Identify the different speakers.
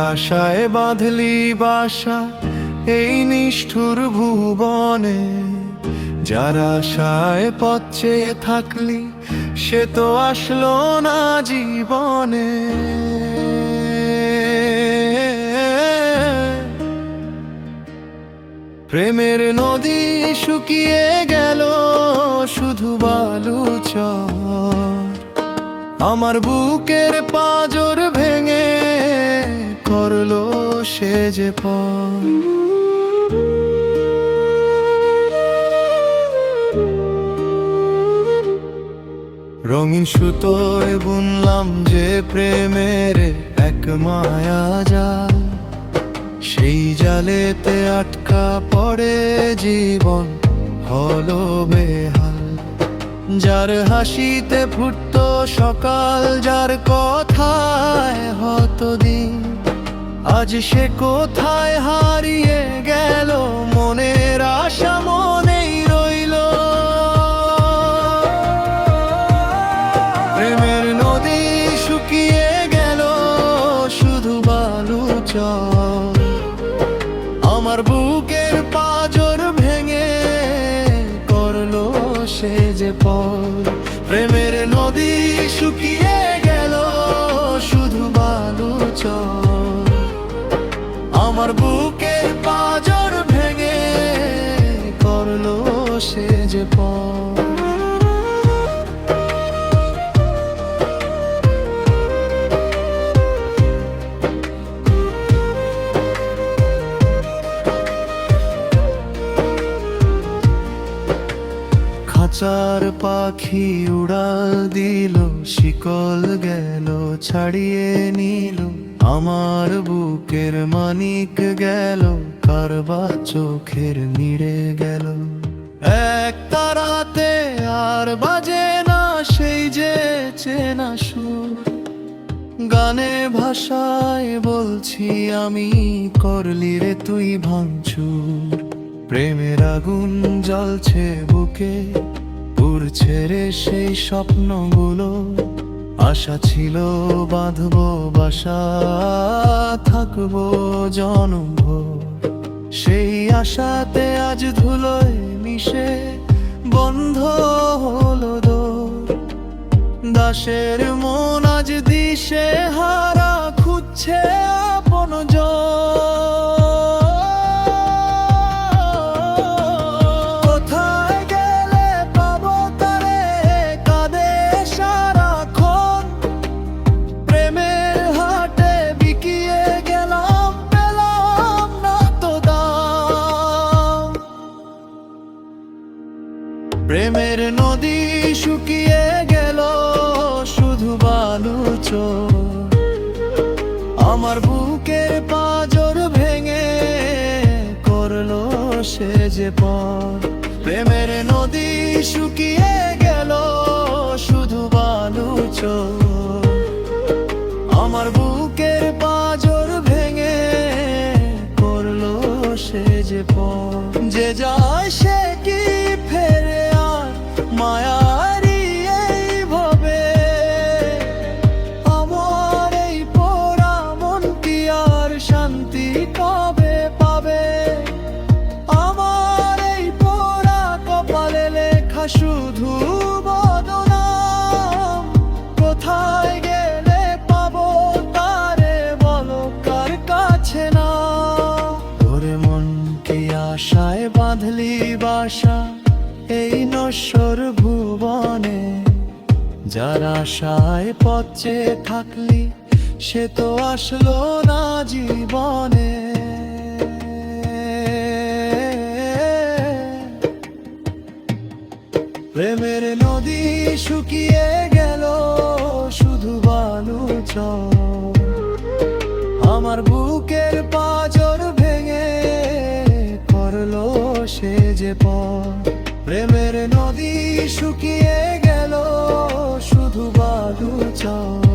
Speaker 1: আশায় বাঁধলি বাসা এই নিষ্ঠুর ভুবনে, যার আশায় পথ চেয়ে থাকলি সে তো আসলো না জীবনে। প্রেমের নদী শুকিয়ে গেল শুধু বালু চর, আমার বুকের পাঁজর ভেঙে করলো সে যে পর। রঙিন সুতোয় বুনলাম যে প্রেমের এক মায়া জাল, সেই জালেতে আটকা পড়ে জীবন হলো বেহাল। যার হাসিতে ফুটতো সকাল, যার কথায় হতো দিন, আজ সে কোথায় হারিয়ে গেল, মনের আশা মনেই রইল। প্রেমের নদী শুকিয়ে গেল শুধু বালু চর, আমার বুকের পাঁজর ভেঙে করলো সে যে পর। প্রেমের নদী শুকিয়ে গেল শুধু বালু চর, আমার বুকের পাঁজর ভেঙে করলো সে যে পর। খাঁচার পাখি উড়াল দিল, শিকল গেল ছাড়িয়ে নিল, আমার বুকের মানিক গেল কারবা চোখের নিড়ে গেল। এক তারাতে আর বাজে না সেই যে চেনা সুর, গানে ভাষায় বলছি আমি করলি রে তুই ভাঙচুর। প্রেমের আগুন জ্বলছে বুকে, পুড়ছে রে সেই স্বপ্নগুলো, আশা ছিল বাঁধবো বাসা থাকবো জনমভর। সেই আশাতে আজ ধুলোয় মিশে বন্ধ হলো দোর, দাসের মন আজ দিশে হারা খুঁজছে আপন জন। প্রেমের নদী শুকিয়ে গেল শুধু বালু চর, আমার বুকের পাঁজর ভেঙে করলো সে যে পর। প্রেমের নদী শুকিয়ে গেল শুধু বালু চর, আমার বুকের পাঁজর ভেঙে করলো সে যে পর। যে যায় সে কি ফেরে মায়ারি এই ভাবে, আমার এই পোড়া মন কি আর শান্তি কবে পাবে। আমার এই পোড়া কপালে লেখা শুধু বদনাম, কোথায় গেলে পাবো তারে বলো কার কাছে না। তোরে মন কি আশায় বাঁধলি বাসা এই নশ্বর ভুবনে, যার আশায় পথ চেয়ে থাকলি সে তো আসলো না জীবনে। প্রেমের নদী শুকিয়ে গেল শুধু বালু চর, আমার বুকের পাঁজর ভেঙে করলো সে যে পর। প্রেমের নদী শুকিয়ে গেল শুধু বালু চর।